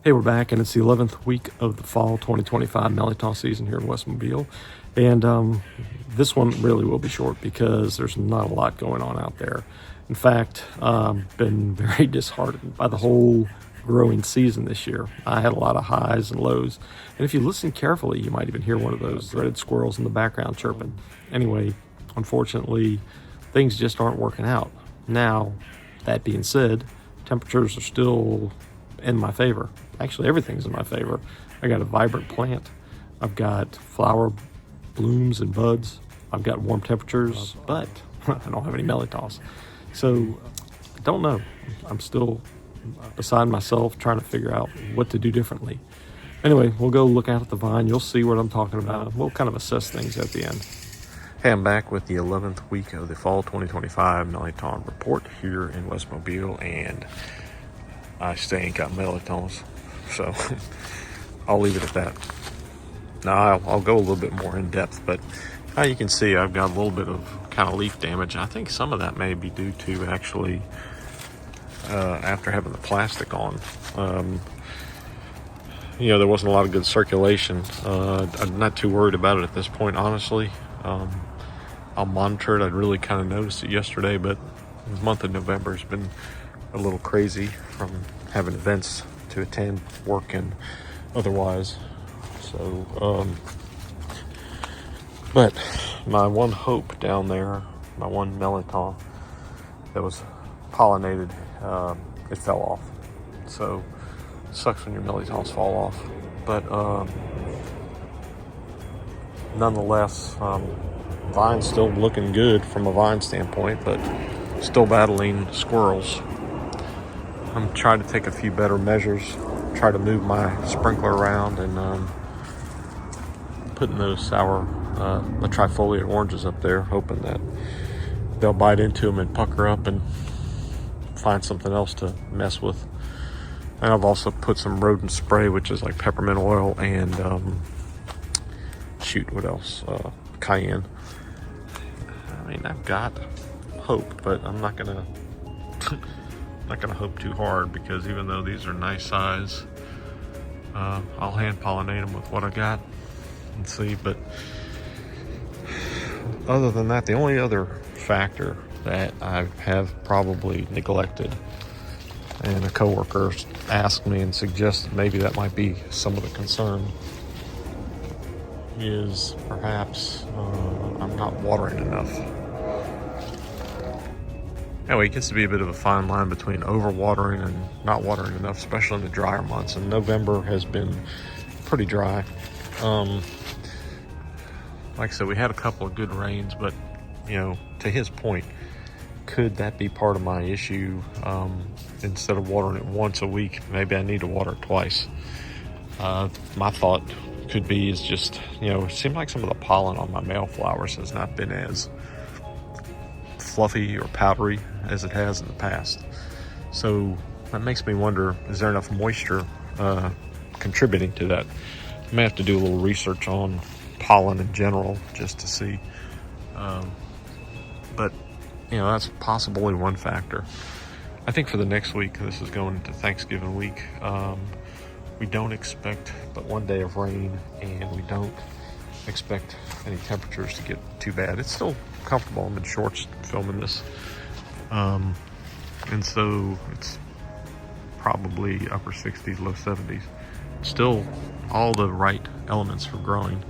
Hey, we're back, and it's the 11th week of the fall 2025 Mirliton season here in West Mobile. And this one really will be short because there's not a lot going on out there. In fact, been very disheartened by the whole growing season this year. I had a lot of highs and lows. And if you listen carefully, you might even hear one of those red squirrels in the background chirping. Anyway, unfortunately, things just aren't working out. Now, that being said, temperatures are still in my favor. Actually, everything's in my favor. I got a vibrant plant. I've got flower blooms and buds. I've got warm temperatures, but I don't have any melatoss. So I don't know. I'm still beside myself trying to figure out what to do differently. Anyway, we'll go look out at the vine. You'll see what I'm talking about. We'll kind of assess things at the end. Hey, I'm back with the 11th week of the fall 2025 Mirliton report here in West Mobile, and I still ain't got melatones, so I'll leave it at that. Now I'll go a little bit more in depth, but you can see I've got a little bit of kind of leaf damage. I think some of that may be due to actually after having the plastic on. There wasn't a lot of good circulation. I'm not too worried about it at this point, honestly. I'll monitor it. I really kind of noticed it yesterday, but the month of November has been a little crazy from having events to attend, work and otherwise. So, but my one hope down there, my one melatonin that was pollinated, it fell off. So it sucks when your melatonin fall off. But nonetheless, vine's still looking good from a vine standpoint, but still battling squirrels. I'm trying to take a few better measures, try to move my sprinkler around, and putting those sour the trifoliate oranges up there, hoping that they'll bite into them and pucker up and find something else to mess with. And I've also put some rodent spray, which is like peppermint oil and what else? Cayenne. I mean, I've got hope, but I'm not gonna hope too hard, because even though these are nice size, I'll hand pollinate them with what I got and see. But other than that, the only other factor that I have probably neglected, and a coworker asked me and suggested maybe that might be some of the concern, is perhaps I'm not watering enough. Anyway, it gets to be a bit of a fine line between overwatering and not watering enough, especially in the drier months. And November has been pretty dry. Like I said, we had a couple of good rains, but to his point, could that be part of my issue? Instead of watering it once a week, maybe I need to water it twice. My thought could be is just, it seemed like some of the pollen on my male flowers has not been as fluffy or powdery as it has in the past. So that makes me wonder, is there enough moisture contributing to that? I may have to do a little research on pollen in general just to see. But that's possibly one factor. I think for the next week, this is going into Thanksgiving week, we don't expect but one day of rain, and we don't expect any temperatures to get too bad. It's still comfortable. I'm in shorts filming this. And so it's probably upper 60s, low 70s. Still all the right elements for growing.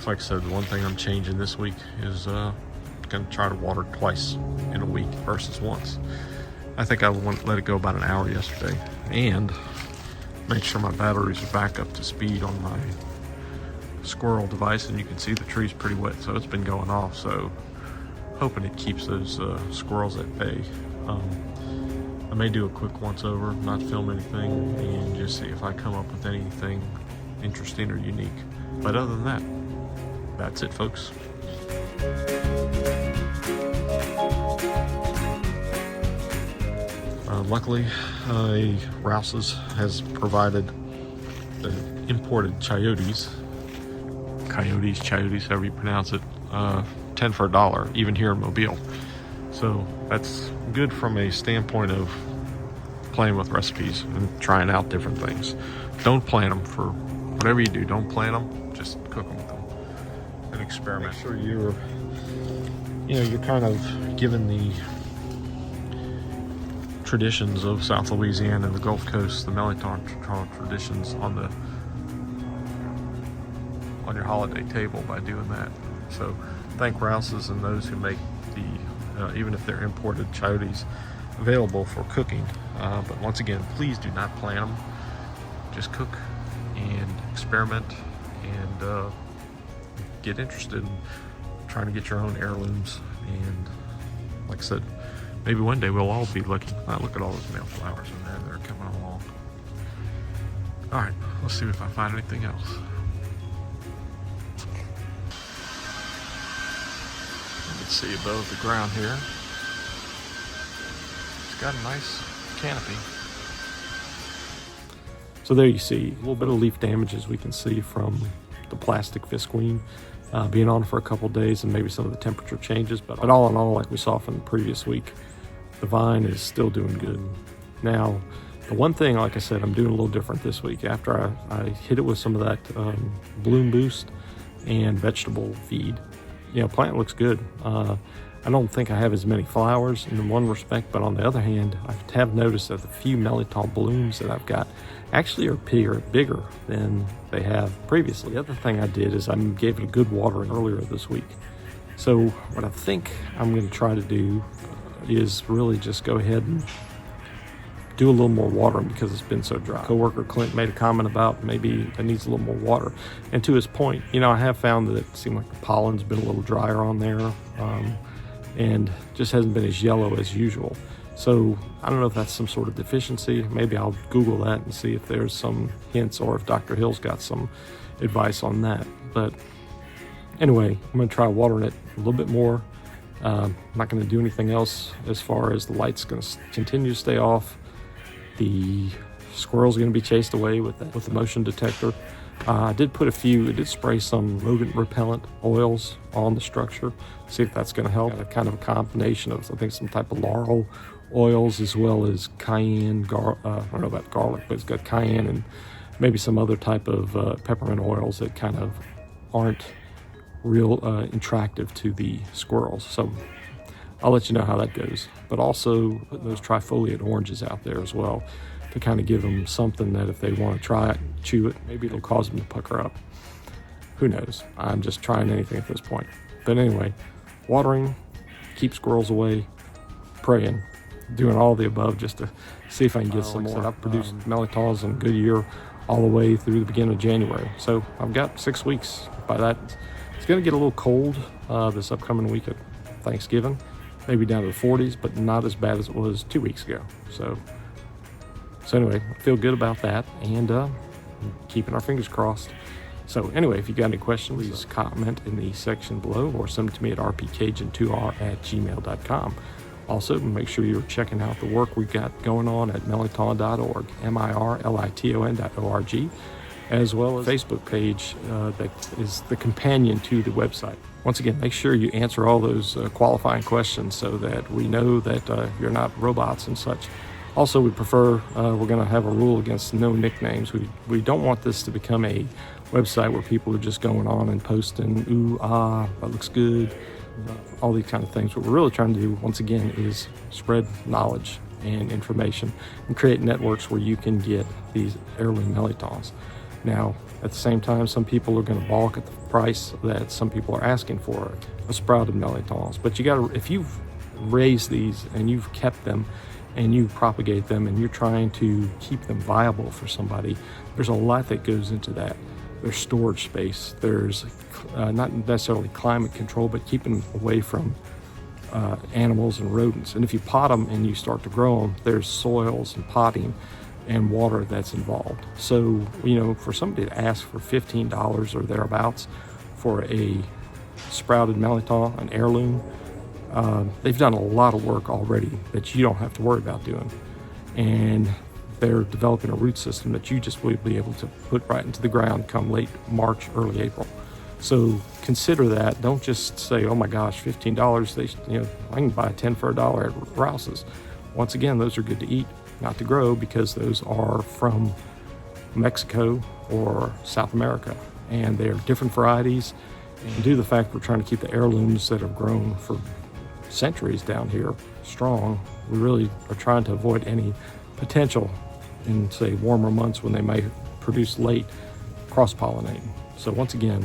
Like I said, the one thing I'm changing this week is going to try to water twice in a week versus once. I think I let it go about an hour yesterday, and make sure my batteries are back up to speed on my squirrel device, and you can see the tree's pretty wet, so it's been going off. So hoping it keeps those squirrels at bay. I may do a quick once over, not film anything, and just see if I come up with anything interesting or unique. But other than that, that's it, folks. Luckily, Rouse's has provided the imported chayotes, however you pronounce it, 10 for $1, even here in Mobile. So that's good from a standpoint of playing with recipes and trying out different things. Don't plant them. For whatever you do, don't plant them, just cook them with them and experiment. Make sure you're kind of given the traditions of South Louisiana and the Gulf Coast, the Mirliton traditions on your holiday table by doing that. So thank Rouse's and those who make the even if they're imported chayotes available for cooking. But once again, please do not plant them. Just cook and experiment and get interested in trying to get your own heirlooms. And like I said, maybe one day we'll all be looking. Look at all those male flowers in there that are coming along. All right, let's see if I find anything else. You can see above the ground here. It's got a nice canopy. So there you see a little bit of leaf damage, as we can see from the plastic visqueen being on for a couple days and maybe some of the temperature changes. But all in all, like we saw from the previous week, the vine is still doing good. Now, the one thing, like I said, I'm doing a little different this week. After I hit it with some of that bloom boost and vegetable feed, plant looks good. I don't think I have as many flowers in one respect, but on the other hand, I have noticed that the few Mirliton blooms that I've got actually are bigger than they have previously. The other thing I did is I gave it a good watering earlier this week. So what I think I'm going to try to do is really just go ahead and do a little more watering because it's been so dry. Coworker Clint made a comment about maybe it needs a little more water. And to his point, I have found that it seemed like the pollen's been a little drier on there and just hasn't been as yellow as usual. So I don't know if that's some sort of deficiency. Maybe I'll Google that and see if there's some hints or if Dr. Hill's got some advice on that. But anyway, I'm going to try watering it a little bit more. I'm not going to do anything else as far as the light's going to continue to stay off. The squirrel's going to be chased away with the motion detector. I did spray some rodent repellent oils on the structure. See if that's going to help. Kind of a combination of, I think, some type of laurel oils as well as cayenne, I don't know about garlic, but it's got cayenne and maybe some other type of peppermint oils that kind of aren't real attractive to the squirrels. So I'll let you know how that goes. But also put those trifoliate oranges out there as well to kind of give them something that if they want to try it, chew it, maybe it'll cause them to pucker up. Who knows? I'm just trying anything at this point. But anyway, watering, keep squirrels away, praying, doing all the above just to see if I can get some more. I've produced Mirlitons in Goodyear all the way through the beginning of January. So I've got 6 weeks. By that, it's going to get a little cold this upcoming week of Thanksgiving, maybe down to the 40s, but not as bad as it was 2 weeks ago. So anyway, I feel good about that and keeping our fingers crossed. So anyway, if you got any questions, please comment in the section below or send them to me at rpcajun2r@gmail.com. Also, make sure you're checking out the work we've got going on at mirliton.org, mirliton.org, as well as a Facebook page that is the companion to the website. Once again, make sure you answer all those qualifying questions so that we know that you're not robots and such. Also, we prefer, we're going to have a rule against no nicknames. We don't want this to become a website where people are just going on and posting, ooh, ah, that looks good, all these kind of things. What we're really trying to do, once again, is spread knowledge and information and create networks where you can get these heirloom Mirlitons. Now, at the same time, some people are going to balk at the price that some people are asking for a sprouted Mirlitons. But you got to, if you've raised these and you've kept them and you propagate them and you're trying to keep them viable for somebody, there's a lot that goes into that. There's storage space. There's not necessarily climate control, but keeping them away from animals and rodents. And if you pot them and you start to grow them, there's soils and potting and water that's involved. So, for somebody to ask for $15 or thereabouts for a sprouted Mirliton, an heirloom, they've done a lot of work already that you don't have to worry about doing. And they're developing a root system that you just will be able to put right into the ground come late March, early April. So consider that. Don't just say, oh my gosh, $15, I can buy 10 for $1 at Rouse's. Once again, those are good to eat. not to grow, because those are from Mexico or South America, and they are different varieties. And due to the fact we're trying to keep the heirlooms that have grown for centuries down here strong, we really are trying to avoid any potential in, say, warmer months when they may produce late cross-pollinating. So once again,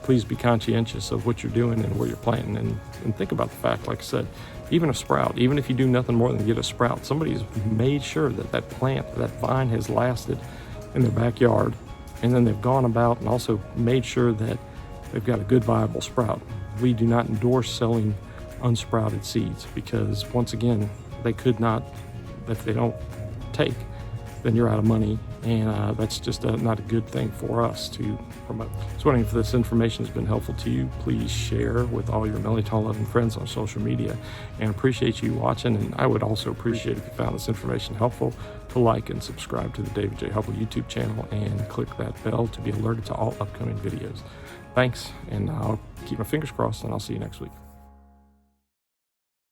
please be conscientious of what you're doing and where you're planting, and think about the fact, like I said, even a sprout, even if you do nothing more than get a sprout, somebody's made sure that that plant, that vine has lasted in their backyard, and then they've gone about and also made sure that they've got a good viable sprout. We do not endorse selling unsprouted seeds, because once again, they could not, if they don't take, then you're out of money, and that's just not a good thing for us to promote. So if this information has been helpful to you, please share with all your Mirliton loving friends on social media, and appreciate you watching. And I would also appreciate if you found this information helpful to like and subscribe to the David J. Hubbell YouTube channel and click that bell to be alerted to all upcoming videos. Thanks, and I'll keep my fingers crossed, and I'll see you next week.